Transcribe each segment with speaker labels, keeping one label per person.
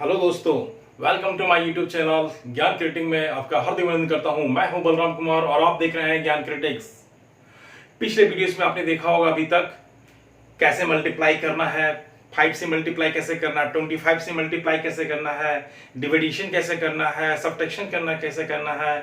Speaker 1: Hello दोस्तों, welcome to my YouTube channel Gyan critic में आपका हार्दिक अभिनंदन करता हूं। मैं हूं बलराम कुमार और आप देख रहे हैं ज्ञान क्रिटिक्स। पिछले वीडियोस में आपने देखा होगा अभी तक कैसे मल्टीप्लाई करना है, 5 से मल्टीप्लाई कैसे करना है, 25 से मल्टीप्लाई कैसे करना है, डिविडेशन कैसे करना है, सब्ट्रैक्शन करना कैसे करना है,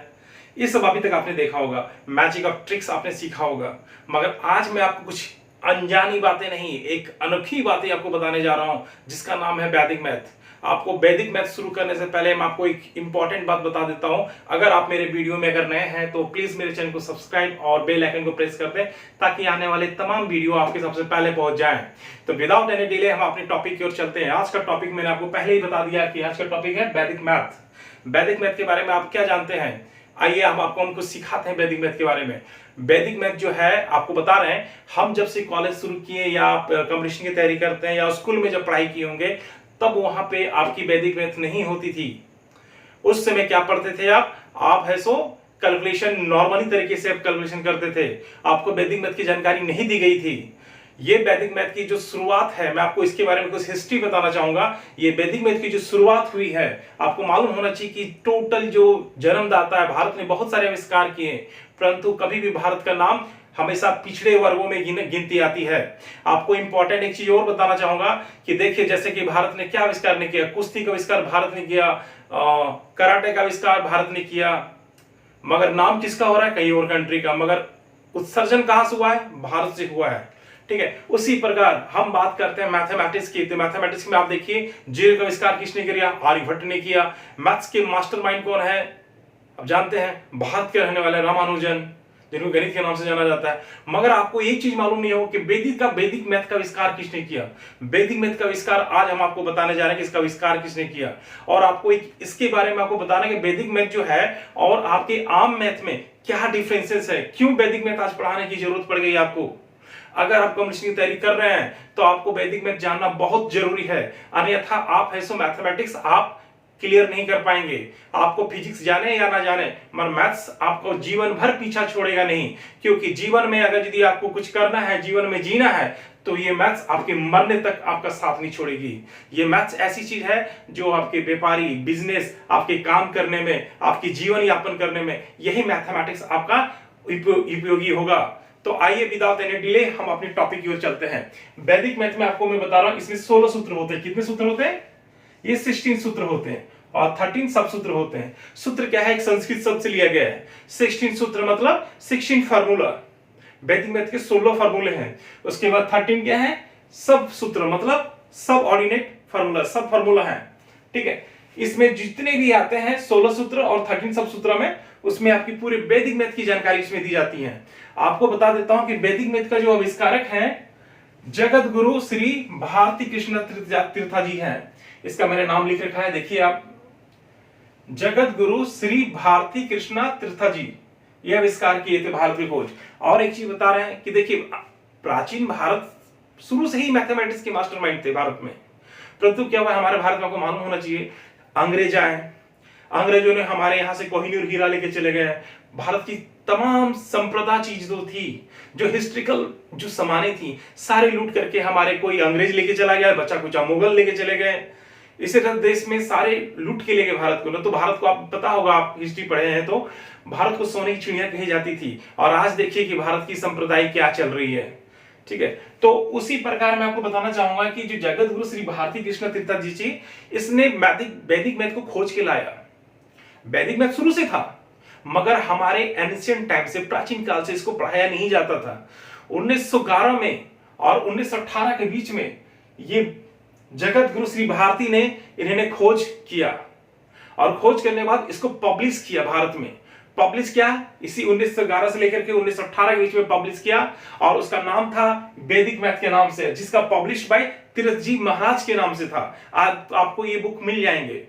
Speaker 1: ये सब अभी तक आपने देखा होगा। मैजिक ऑफ ट्रिक्स आपने सीखा होगा। मगर आज मैं आपको कुछ अनजानी बातें नहीं, एक अनोखी बातें आपको बताने जा रहा हूं जिसका नाम है वैदिक मैथ। आपको वैदिक मैथ शुरू करने से पहले मैं आपको एक इंपॉर्टेंट बात बता देता हूं। अगर आप मेरे वीडियो में अगर नए हैं तो प्लीज मेरे चैनल को सब्सक्राइब और बेल आइकन को प्रेस कर दें ताकि आने वाले तमाम वीडियो आपके सबसे पहले पहुंच जाएं। तो विदाउट एनी डिले हम अपने टॉपिक की ओर चलते हैं। आज का टॉपिक मैंने आपको पहले ही बता दिया कि आज का टॉपिक है वैदिक मैथ। वैदिक मैथ के बारे में आप क्या जानते हैं, आइए हम कुछ सिखाते हैं वैदिक मैथ के बारे में। वैदिक मैथ जो है आपको बता रहे हैं, हम जब से कॉलेज शुरू किए या आप कंपटीशन की तैयारी करते हैं या स्कूल में जब पढ़ाई किए होंगे तब वहां पे आपकी वैदिक मैथ नहीं होती थी। उस समय क्या पढ़ते थे आप है सो कैलकुलेशन नॉर्मली तरीके से आप कैलकुलेशन करते थे, आपको वैदिक मैथ की जानकारी नहीं दी गई थी। ये वैदिक मैथ की जो शुरुआत है, मैं आपको इसके बारे में कुछ हिस्ट्री बताना चाहूंगा। ये वैदिक मैथ की जो शुरुआत हुई है, आपको मालूम होना चाहिए कि टोटल जो जन्मदाता है, भारत ने बहुत सारे आविष्कार किए परंतु कभी भी भारत का नाम हमेशा पिछड़े वर्गों में गिनती आती है। आपको इंपॉर्टेंट एक चीज और बताना चाहूंगा कि देखिए, जैसे कि भारत ने क्या आविष्कार नहीं किया, कुश्ती का आविष्कार भारत ने किया, कराटे का आविष्कार भारत ने किया, मगर नाम किसका हो रहा है, कई और कंट्री का, मगर उत्सर्जन कहां से हुआ है, भारत से हुआ है। ठीक है, उसी प्रकार हम बात करते हैं मैथमेटिक्स की। तो मैथमेटिक्स में आप देखिए जीरो का आविष्कार किसने किया, आर्यभट्ट ने किया। मैथ्स के मास्टरमाइंड कौन है, आप जानते हैं भारत के रहने वाले रामानुजन, जिनको गणित के नाम से जाना जाता है। मगर आपको एक चीज मालूम नहीं हो कि वैदिक मैथ का आविष्कार किसने किया। वैदिक मैथ का आविष्कार आज हम आपको बताने जा रहे हैं कि इसका आविष्कार किसने किया, और आपको इसके बारे में आपको बताना है कि वैदिक मैथ जो है और आपके आम मैथ में क्या डिफरेंसेस है, क्यों वैदिक मैथ आज पढ़ाने की जरूरत पड़ गई आपको। अगर आप कॉम्पिटिशन की तैयारी कर रहे हैं तो आपको वैदिक मैथ जानना बहुत जरूरी है, अन्यथा आप है सो मैथमेटिक्स आप क्लियर नहीं कर पाएंगे। आपको फिजिक्स जाने या ना जाने, मगर मैथ्स आपको जीवन भर पीछा छोड़ेगा नहीं, क्योंकि जीवन में अगर यदि आपको कुछ करना है, जीवन में जीना है, तो ये मैथ्स आपके मरने तक आपका साथ नहीं छोड़ेगी। ये मैथ्स ऐसी चीज है जो आपके व्यापारी, बिजनेस, आपके काम करने में, आपकी जीवन यापन करने में यही मैथमेटिक्स आपका उपयोगी होगा। तो आइए विदाउट एनी डिले हम अपने टॉपिक की ओर चलते हैं। वैदिक मैथ में आपको मैं बता रहा हूं, इसमें 16 सूत्र होते हैं। कितने सूत्र होते हैं, ये 16 सूत्र होते हैं और 13 सब सूत्र होते हैं। सूत्र क्या है, एक संस्कृत शब्द से लिया गया है। 16 सूत्र मतलब 16 फार्मूला। वैदिक मैथ के 16 फार्मूले हैं। उसके बाद 13 क्या है, सब सूत्र मतलब सब ऑर्डिनेट फार्मूला, सब फार्मूला है। ठीक है, इसमें जितने भी आते हैं 16 सूत्र और 13 सब सूत्र में, उसमें आपकी पूरे वैदिक मैथ की जानकारी इसमें दी जाती है। आपको बता देता हूं कि वैदिक मैथ का जो आविष्कारक है जगत गुरु श्री भारती कृष्ण तीर्था जी हैं। इसका मैंने नाम लिख रखा है, देखिए आप, जगत गुरु श्री भारती कृष्णा तीर्था जी ये आविष्कार किए थे भारत की खोज। और एक चीज बता रहे हैं कि देखिए, प्राचीन भारत शुरू से ही मैथमेटिक्स के मास्टरमाइंड थे भारत में, परंतु क्या हुआ, हमारे भारत में आपको मालूम होना चाहिए अंग्रेज आए, अंग्रेजों ने हमारे यहां से कोहिनूर हीरा लेके चले गए। भारत की तमाम संप्रदा चीज जो थी, जो हिस्ट्रिकल जो समाने थी, सारे लूट करके हमारे कोई अंग्रेज लेके चला गया, बच्चा कुछ मुगल लेके चले गए। इसी तरह देश में सारे लूट के ले गए भारत को। न तो भारत को आप पता होगा, आप हिस्ट्री पढ़े हैं तो भारत को सोने की चिड़िया कही जाती थी, और आज देखिए कि भारत की संप्रदाय क्या चल रही है। ठीक है, तो उसी प्रकार मैं आपको बताना चाहूंगा कि जो जगत गुरु श्री भारती कृष्ण तीर्थ जी, इसने वैदिक मैथ को खोज के लाया। वैदिक मैथ शुरू से था, मगर हमारे एंशिएंट टाइम से, प्राचीन काल से इसको पढ़ाया नहीं जाता था। 1911 में और 1918 के बीच में ये जगत गुरु श्री भारती ने इन्होंने खोज किया, और खोज करने के बाद इसको पब्लिश किया भारत में। पब्लिश किया इसी 1911 से लेकर के 1918 के बीच में पब्लिश किया, और उसका नाम था वैदिक मैथ के नाम से, जिसका पब्लिश बाय तीर्थ जी महाराज के नाम से था। आज आपको ये बुक मिल जाएंगे।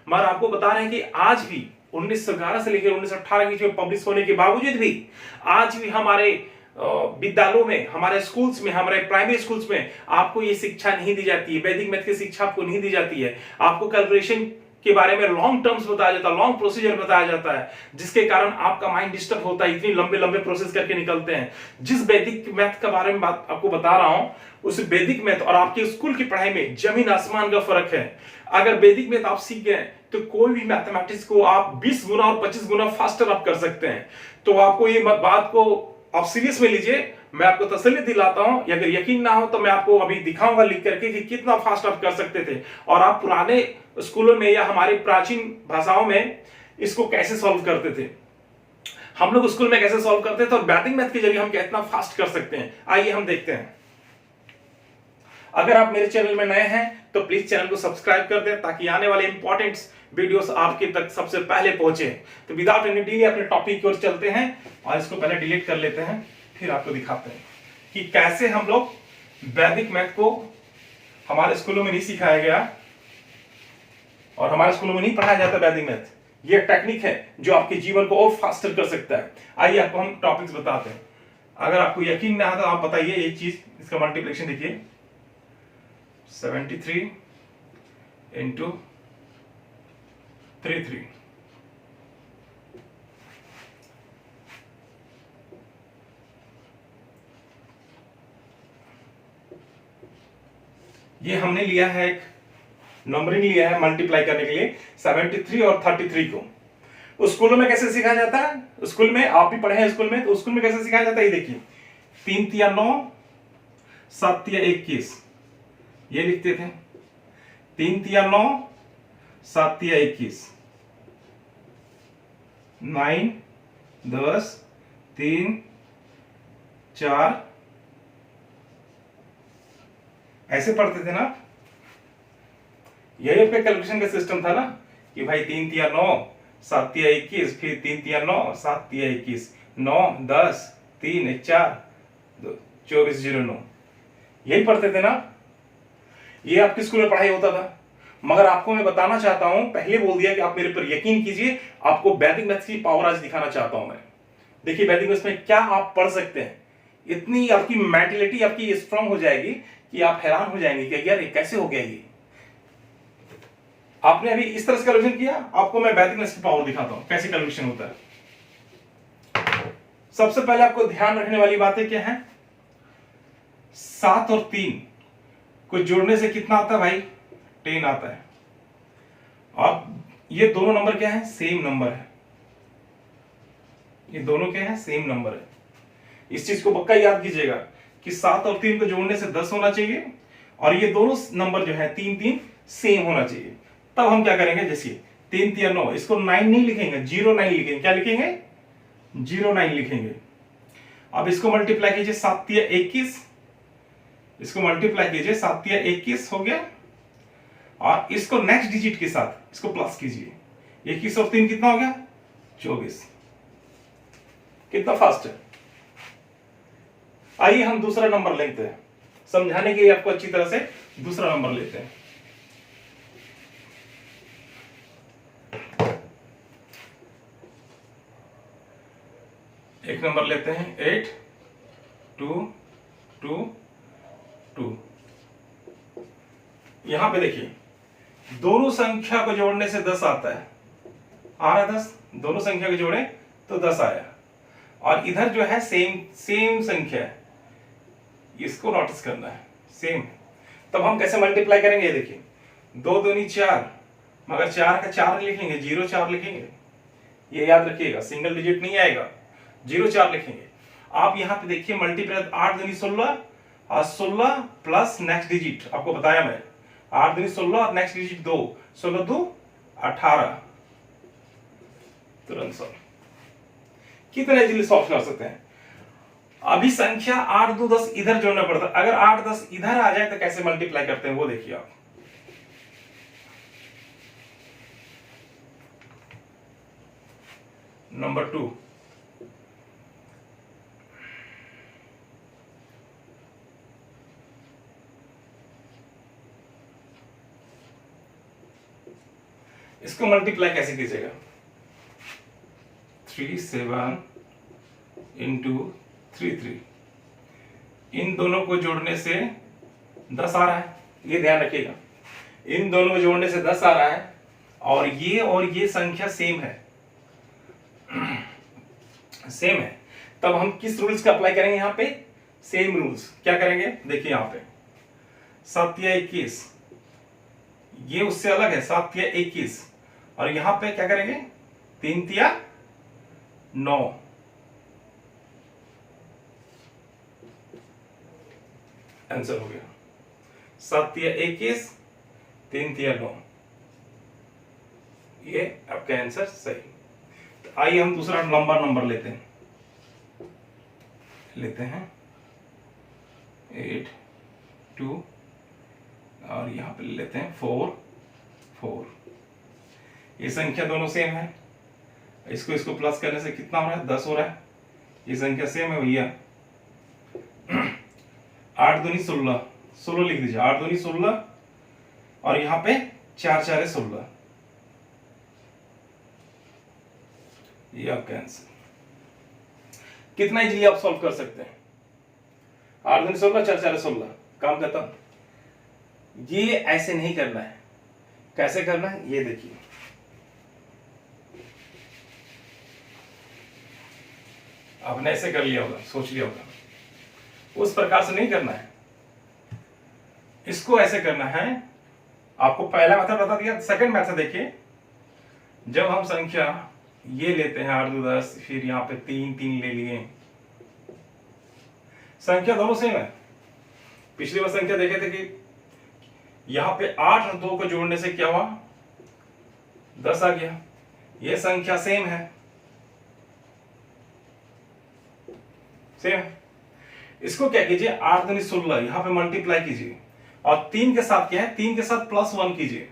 Speaker 1: मगर आपको बता रहे हैं कि आज भी 1911 से लेकर 1918 के बीच में पब्लिश होने के बावजूद भी आज भी हमारे विद्यालयों में, हमारे स्कूल्स में, हमारे प्राइमरी स्कूल्स में आपको ये शिक्षा नहीं दी जाती है। वैदिक मैथ की शिक्षा आपको नहीं दी जाती है। आपको कैलकुलेशन के बारे में लॉन्ग टर्म्स बताया जाता है, लॉन्ग प्रोसीजर बताया जाता है, जिसके कारण आपका माइंड डिस्टर्ब होता है, इतनी लंबे लंबे प्रोसेस करके निकलते हैं। जिस वैदिक मैथ के बारे में बात आपको बता रहा हूं, उस वैदिक मैथ और आपके स्कूल की पढ़ाई में जमीन आसमान का फर्क है। अगर वैदिक मैथ आप सीख गए तो कोई भी मैथमेटिक्स को आप 20 गुना और 25 गुना फास्टर आप कर सकते हैं। तो आपको ये बात को आप सीरियस में लीजिए, मैं आपको तसल्ली दिलाता हूं। अगर यकीन ना हो तो मैं आपको अभी दिखाऊंगा लिख करके कि कितना फास्ट आप कर सकते थे, और आप पुराने स्कूलों में या हमारी प्राचीन भाषाओं में इसको कैसे सॉल्व करते थे, हम लोग स्कूल में कैसे सॉल्व करते थे, और वैदिक मैथ के जरिए हम कितना फास्ट कर सकते हैं। आइए हम देखते हैं। अगर आप मेरे चैनल में नए हैं तो प्लीज चैनल को सब्सक्राइब कर दें, ताकि आने वाले इंपॉर्टेंट वीडियोस आपके तक सबसे पहले पहुंचे। तो विदाउट एनी डिले अपने टॉपिक की ओर चलते हैं, और इसको पहले डिलीट कर लेते हैं, फिर आपको दिखाते हैं कि कैसे हम लोग वैदिक मैथ को हमारे स्कूलों में नहीं सिखाया गया और हमारे स्कूलों में नहीं पढ़ाया जाता वैदिक मैथ। ये टेक्निक है जो आपके जीवन को और फास्टर कर सकता है। आइए आपको हम टॉपिक्स बताते हैं। अगर आपको यकीन ना हो तो आप बताइए एक चीज, इसका मल्टीप्लिकेशन देखिए, 73 इंटू 33। ये हमने लिया है, एक नंबरिंग लिया है मल्टीप्लाई करने के लिए 73 और 33 को। स्कूलों में कैसे सिखाया जाता है, स्कूल में आप भी पढ़े हैं स्कूल में, तो स्कूल में कैसे सिखाया जाता है ये देखिए, 3 तिया 9, 7 तिया 21, ये लिखते थे। 3 तिया 9, 7 तिया 21, 9 10 3 4, ऐसे पढ़ते थे ना। यही आपका कैलकुलेशन का सिस्टम था ना, कि भाई 3 तिया 9, 7 तिया 21, फिर 3 तिया 9, 7 तिया 21, 9 10 3 4 24 0 9, यही पढ़ते थे ना। ये आपके स्कूल में पढ़ाई होता था। मगर आपको मैं बताना चाहता हूं, पहले बोल दिया कि आप मेरे पर यकीन कीजिए, आपको वैदिक मैथ्स की पावर आज दिखाना चाहता हूं मैं। देखिए वैदिक मैथ्स में क्या आप पढ़ सकते हैं, इतनी आपकी मेंटलिटी आपकी स्ट्रांग हो जाएगी कि आप हैरान हो जाएंगे कि यार ये कैसे हो गया। ये आपने अभी इस तरह से कैलकुलेशन किया, आपको मैं वैदिक मैथ्स की पावर दिखाता हूं कैसे कैलकुलेशन होता है। सबसे पहले आपको ध्यान रखने वाली बातें क्या है, 7 और 3 को जोड़ने से कितना आता है भाई, 10 आता है। अब ये दोनों नंबर क्या है, सेम नंबर है। ये दोनों क्या है, सेम नंबर है। इस चीज को पक्का याद कीजिएगा कि 7 और 3 को जोड़ने से 10 होना चाहिए, और ये दोनों नंबर जो है 3 3 सेम होना चाहिए। तब हम क्या करेंगे, जैसे 3 तिया 9, इसको 9 नहीं लिखेंगे, 09 लिखेंगे। क्या लिखेंगे, 09 लिखेंगे। अब इसको मल्टीप्लाई कीजिए, 7 तिया 21, इसको मल्टीप्लाई कीजिए, 7 तिया 21 हो गया, और इसको नेक्स्ट डिजिट के साथ इसको प्लस कीजिए, 21 और 3 कितना हो गया, 24। कितना फास्ट है। आइए हम दूसरा नंबर लेते हैं, समझाने के लिए आपको अच्छी तरह से दूसरा नंबर लेते हैं। एक नंबर लेते हैं 8 2 2 2। यहां पे देखिए, दोनों संख्या को जोड़ने से 10 आता है, आ रहा 10, दोनों संख्या को जोड़े तो 10 आया। और इधर जो है सेम संख्या है, इसको नोटिस करना है, सेम। तब हम कैसे मल्टीप्लाई करेंगे, ये देखिए, 2 दूनी 4, मगर 4 का 4 लिखेंगे, 0 4 लिखेंगे। ये याद रखिएगा, सिंगल डिजिट नहीं आएगा, 0 4 लिखेंगे। आप यहां पे देखिए मल्टीप्लाई, 8 दूनी 16 और 16 प्लस नेक्स्ट डिजिट, आपको बताया मैं, 8 दूनी 16 और नेक्स्ट डिजिट 2, 16 2 18। तुरंत सॉल्व, कितने इजीली सॉल्व कर सकते हैं। अभी संख्या 8 2 10 इधर जोड़ना पड़ता है, अगर 8 10 इधर आ जाए तो कैसे मल्टीप्लाई करते हैं वो देखिए आप। नंबर 2, इसको मल्टीप्लाई कैसे कीजिएगा, 3 7 इंटू 3 3, इन दोनों को जोड़ने से 10 आ रहा है, ये ध्यान रखिएगा, इन दोनों को जोड़ने से 10 आ रहा है। और ये संख्या सेम है, सेम है, तब हम किस रूल्स का अप्लाई करेंगे यहाँ पे? Same rules. क्या करेंगे? देखिए यहाँ पे 7 या 21, ये उससे अलग है 7 या 21, और यहाँ पे क्या करेंगे? 3 या 9। आंसर हो गया 7 या 21, 3 या 9, ये आपका आंसर सही। तो आइए हम दूसरा लंबा नंबर लेते हैं 8 2, और यहां पे ले लेते हैं 4 4। ये संख्या दोनों सेम है, इसको प्लस करने से कितना हो रहा है? 10 हो रहा है। ये संख्या सेम है भैया। 8 दूनी 16, 16 लिख दीजिए, 8 दूनी 16, और यहां पे 4 4 16, ये आपका आंसर। कितना इजीली आप सॉल्व कर सकते हैं? 8 दूनी 16, 4 4 16, काम खत्म। ये ऐसे नहीं करना है। कैसे करना है ये देखिए। आपने ऐसे कर लिया होगा, सोच लिया होगा, उस प्रकार से नहीं करना है, इसको ऐसे करना है। आपको पहला मेथड बता दिया, सेकंड मेथड देखिए। जब हम संख्या ये लेते हैं 8 2 10, फिर यहाँ पे 3 3 ले लिए, संख्या दोनों सेम है। पिछली बार संख्या देखे थे कि यहां पे 8 और 2 को जोड़ने से क्या हुआ? 10 आ गया। ये संख्या सेम है, सेम है। इसको क्या कीजिए? 8 दूनी 16, यहां पे मल्टीप्लाई कीजिए, और 3 के साथ क्या है? 3 के साथ +1 कीजिए।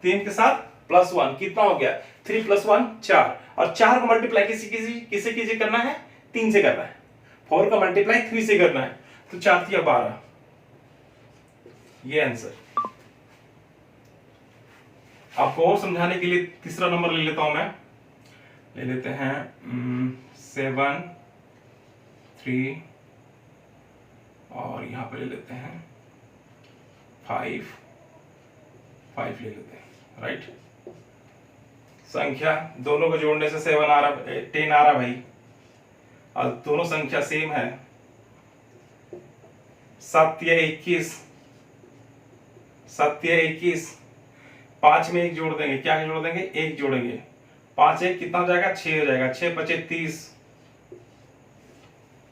Speaker 1: 3 के साथ +1 कितना हो गया? 3 + 1 4, और 4 को मल्टीप्लाई किसे कीजिए करना है? 3 से करना है। 4 का मल्टीप्लाई 3 से करना है, तो 4 3 12, ये आंसर। आपको और समझाने के लिए तीसरा नंबर ले लेता हूं मैं। ले लेते हैं 7 3, और यहां पे ले लेते हैं 5 5 ले लेते हैं, राइट। संख्या दोनों को जोड़ने से 7 आ रहा, 10 आ रहा भाई, और दोनों संख्या सेम है। 7 या 21, 7 या 21, 5 में 1 जोड़ देंगे। क्या जोड़ देंगे? 1 जोड़ेंगे। 5 1 कितना हो जाएगा? 6 हो जाएगा। 6 5 30,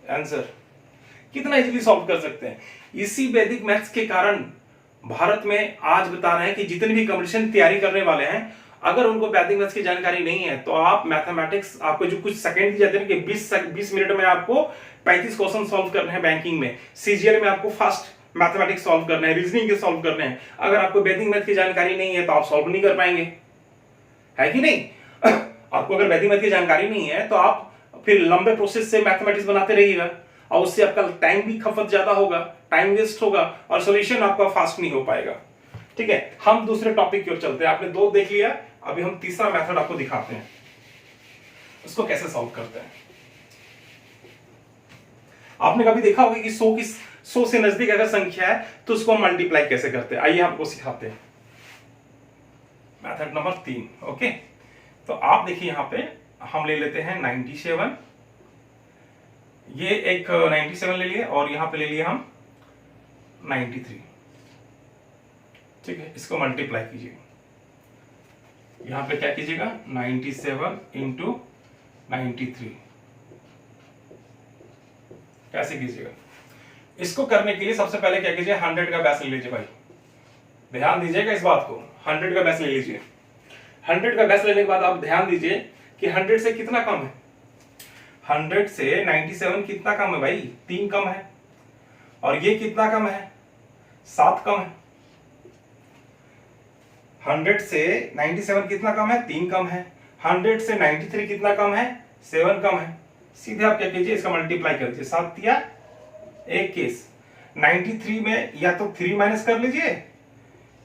Speaker 1: आंसर। कितना इजीली सॉल्व कर सकते हैं। इसी वैदिक मैथ्स के कारण भारत में आज बता रहे हैं कि जितने भी कंपटीशन तैयारी करने वाले हैं, अगर उनको वैदिक मैथ्स की जानकारी नहीं है तो आप मैथमेटिक्स, आपको जो कुछ सेकंड दी जाते हैं कि 20 मिनट में आपको 35 क्वेश्चन सॉल्व करने हैं बैंकिंग में, सीजीएल में आपको फास्ट मैथमेटिक्स सॉल्व करना है, रीजनिंग के सॉल्व करने हैं। अगर आपको वैदिक मैथ की जानकारी नहीं है तो आप सॉल्व नहीं कर पाएंगे, है कि नहीं? आपको अगर वैदिक मैथ की जानकारी नहीं है तो आप फिर लंबे प्रोसेस से मैथमेटिक्स बनाते रहिएगा, और उससे आपका टाइम भी खपत ज्यादा होगा, टाइम वेस्ट होगा, और सॉल्यूशन आपका फास्ट नहीं हो पाएगा। ठीक है, हम दूसरे टॉपिक की ओर चलते हैं। आपने 2 देख लिया, अभी हम तीसरा मेथड आपको दिखाते हैं, उसको कैसे सॉल्व करते हैं। आपने कभी देखा होगा कि 100 से नजदीक अगर संख्या है तो उसको मल्टीप्लाई कैसे करते हैं। आइए आपको सिखाते हैं। Method number 3। ओके, तो आप देखिए यहां पे हम ले लेते हैं 97, ये एक 97 ले लिए, और यहां पे ले लिए हम 93। ठीक है, इसको मल्टीप्लाई कीजिए। यहां पे क्या कीजिएगा? 97 इंटू 93, कैसे कीजिएगा? इसको करने के लिए सबसे पहले क्या कीजिए? 100 का बेस ले लीजिए भाई, ध्यान दीजिएगा इस बात को। 100 का बेस ले लीजिए। 100 का बेस लेने के बाद आप ध्यान दीजिए कि 100 से कितना कम है? 100 से 97 कितना कम है भाई? 3 कम है। और ये कितना कम है? 7 कम है। 100 से 97 कितना कम है? 3 कम है। 100 से 93 कितना कम है? 7 कम है। सीधे आप क्या कीजिए? इसका मल्टीप्लाई कर दीजिए। 7 या 21, 93 में या तो 3 माइनस कर लीजिए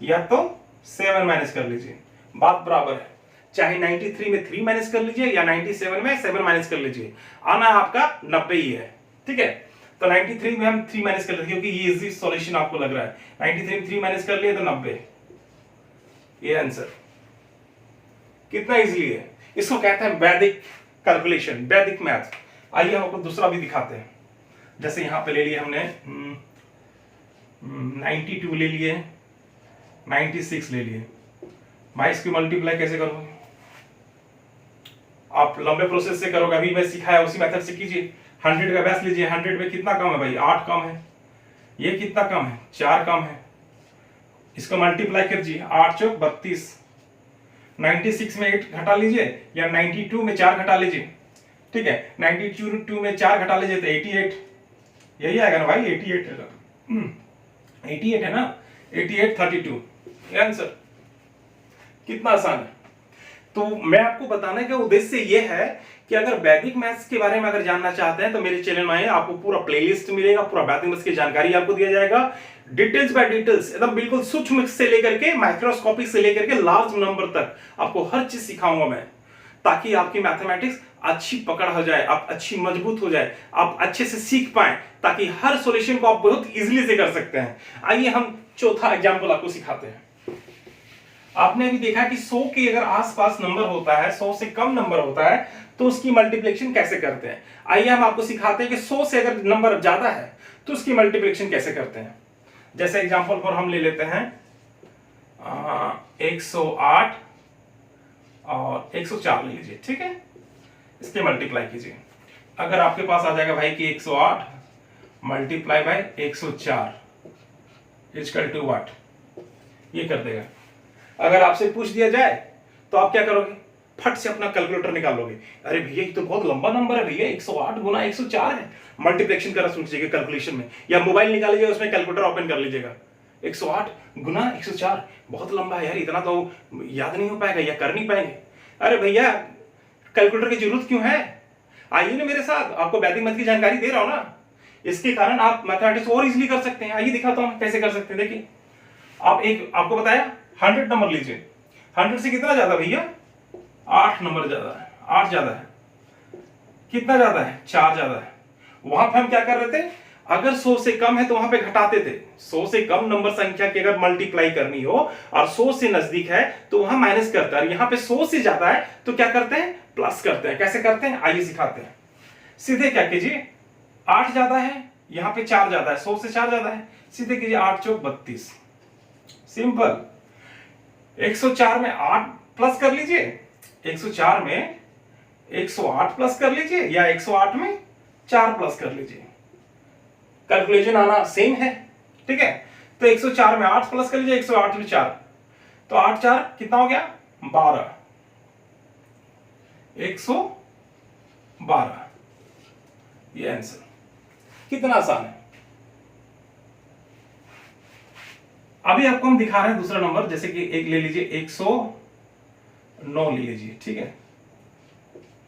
Speaker 1: या तो 7 माइनस कर लीजिए, बात बराबर है। चाहे 93 में 3 माइनस कर लीजिए या 97 में 7 माइनस कर लीजिए, आना आपका 90 ही है। ठीक है, तो 93 में हम 3 माइनस कर लेते हैं क्योंकि ये इजी सॉल्यूशन आपको लग रहा है। 93 में 3 माइनस कर लिए तो 90, ये आंसर। कितना इजीली है। इसको कहते हैं वैदिक कैलकुलेशन, वैदिक मैथ। आइए हम आपको दूसरा भी दिखाते हैं। जैसे यहाँ पे ले लिए हमने 92 ले लिए, 96 ले लिए। भाई इसकी मल्टीप्लाई कैसे करोगे? आप लंबे प्रोसेस से करोगे, अभी मैं सिखाया उसी मेथड से कीजिए। 100 का बेस लीजिए, 100 में कितना कम है भाई? 8 कम है। ये कितना कम है? 4 कम है। इसको मल्टीप्लाई कीजिए, 8 चौक 32। 96 में 8 घटा लीजिए या 92 में 4 घटा लीजिए, ठीक है। 92 में 4 घटा लीजिए तो 88, यही आएगा ना भाई? 88 है, 88 है ना? 88 32, ये आंसर। कितना आसान है। तो मैं आपको बताने का उद्देश्य ये है कि अगर वैदिक मैथ्स के बारे में अगर जानना चाहते हैं तो मेरे चैनल में आइए, आपको पूरा प्लेलिस्ट मिलेगा, पूरा वैदिक मैथ्स की जानकारी आपको दिया जाएगा, डिटेल्स बाय डिटेल्स, एकदम बिल्कुल सूक्ष्म से लेकर के माइक्रोस्कोपिक से लेकर के लार्ज नंबर तक आपको हर चीज सिखाऊंगा मैं, ताकि आपकी मैथमेटिक्स अच्छी पकड़ हो जाए, आप अच्छी मजबूत हो जाए, आप अच्छे से सीख पाए, ताकि हर सॉल्यूशन को आप बहुत इजीली से कर सकते हैं। आइए हम चौथा एग्जांपल आपको सिखाते हैं। आपने अभी देखा कि 100 के अगर आसपास नंबर होता है, 100 से कम नंबर होता है, तो उसकी मल्टीप्लिकेशन कैसे करते हैं। आइए हम आपको सिखाते हैं कि 100 से अगर नंबर ज्यादा है तो उसकी मल्टीप्लिकेशन कैसे करते हैं। जैसे एग्जांपल पर हम ले लेते हैं 108 और 104 ले लीजिए, ठीक है। इसके मल्टीप्लाई कीजिए। अगर आपके पास आ जाएगा भाई कि 108 multiply by 104 equal to what, ये कर देगा। अगर आपसे पूछ दिया जाए तो आप क्या करोगे? फट से अपना कैलकुलेटर निकालोगे। अरे भैया ये तो बहुत लंबा नंबर है भैया, 108 गुना 104 है। मल्टीप्लिकेशन करना शुरू कीजिएगा कैलकुलेशन में, या मोबाइल निकाल लीजिएगा, उसमें कैलकुलेटर ओपन कर लीजिएगा। 108 गुना 104 बहुत लंबा है यार, इतना तो याद नहीं हो पाएगा या कर नहीं पाएंगे। अरे भैया कैलकुलेटर की जरूरत क्यों है? आइए ना मेरे साथ, आपको वैदिक मैथ की जानकारी दे रहा हूं ना, इसके कारण आप मैथमेटिक्स और इजीली कर सकते हैं। आइए दिखाता हूं कैसे कर सकते हैं। देखिए आपको बताया 100 नंबर लीजिए, 100 से कितना ज्यादा भैया? 8 नंबर ज्यादा है, 8 ज्यादा है। कितना ज्यादा है? 4 ज्यादा है। वहां पे हम क्या कर रहे थे? अगर 100 से कम है तो वहां पे घटाते थे। 100 से कम नंबर संख्या की अगर मल्टीप्लाई करनी हो और 100 से नजदीक है तो वहां माइनस करते हैं, और यहां पे 100 से ज्यादा है तो क्या करते हैं? प्लस करते हैं। कैसे करते हैं आइए सिखाते हैं। सीधे क्या कीजिए, 8 ज्यादा है, यहां पे 4 ज्यादा है, 100 से 4 ज्यादा है, सीधे कीजिए 8 चौक 32, सिंपल। 104 में 8 प्लस कर लीजिए, 104 में 108 प्लस कर लीजिए, या 108 में 4 प्लस कर लीजिए, कैलकुलेशन आना सेम है, ठीक है। तो 104 में 8 प्लस कर लीजिए, 108 में 4, तो 8 4 कितना हो गया? 12, 112, ये आंसर। कितना आसान है। अभी आपको हम दिखा रहे हैं दूसरा नंबर, जैसे कि एक ले लीजिए 109 ले लीजिए, ठीक है।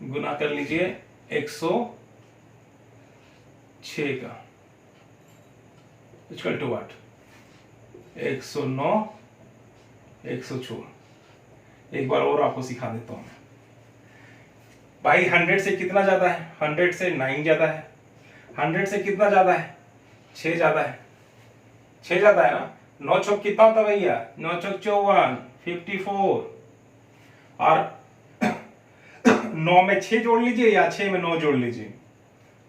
Speaker 1: गुना कर लीजिए 106 का, इक्वल टू व्हाट? 109 106। एक बार और आपको सिखा देता हूं भाई। 100 से कितना ज्यादा है? 100 से 9 ज्यादा है। 100 से कितना ज्यादा है? 6 ज्यादा है। 6 ज्यादा है ना? 9 चौक कितना होता है भैया? 9 चौक 54, 54। और 9 में 6 जोड़ लीजिए या 6 में 9 जोड़ लीजिए,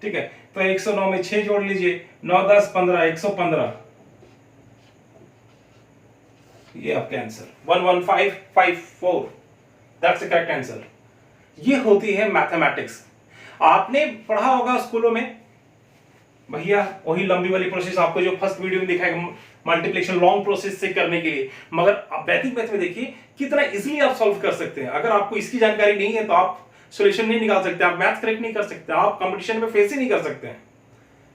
Speaker 1: ठीक है। तो 109 में 6 जोड़ लीजिए, 9 10 15, 115। ये आपका answer 11554, that's the correct answer. ये होती है मैथमेटिक्स। आपने पढ़ा होगा स्कूलों में भैया वही लंबी वाली प्रोसेस, आपको जो फर्स्ट वीडियो में दिखाएगा मल्टीप्लिकेशन लॉन्ग प्रोसेस से करने के लिए, मगर आप वैदिक मैथ में देखिए कितना इजीली आप सॉल्व कर सकते हैं। अगर आपको इसकी जानकारी नहीं है तो आप सॉल्यूशन नहीं निकाल सकते, आप मैथ करेक्ट नहीं कर सकते, आप कंपटीशन में फेस ही नहीं कर सकते हैं,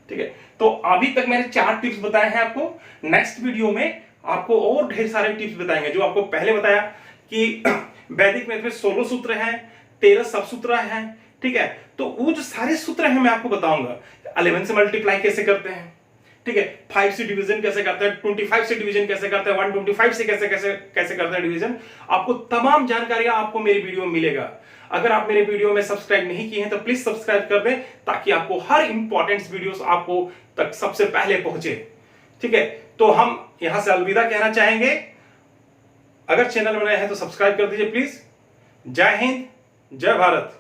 Speaker 1: ठीक है। तो अभी तक मैंने 4 टिप्स बताए हैं आपको। नेक्स्ट वीडियो में आपको और ढेर सारे टिप्स बताएंगे। जो आपको पहले बताया कि वैदिक मैथ में 16 सूत्र हैं, 13 सब सूत्र हैं, ठीक है। तो वो जो सारे सूत्र हैं मैं आपको बताऊंगा। 11 से मल्टीप्लाई कैसे करते हैं, ठीक है। 5 से डिवीजन कैसे करते हैं, 25 से डिवीजन कैसे करते हैं, 125 से कैसे कैसे कैसे करते हैं डिवीजन, आपको तमाम जानकारियां आपको मेरी वीडियो में मिलेगा। अगर आप मेरे वीडियो में सब्सक्राइब नहीं किए हैं तो प्लीज सब्सक्राइब कर दें, ताकि आपको हर इंपॉर्टेंट वीडियोस आपको तक सबसे पहले पहुंचे, ठीक है। तो हम यहां से अलविदा कहना चाहेंगे। अगर चैनल में नए हैं तो सब्सक्राइब कर दीजिए प्लीज। जय हिंद, जय भारत।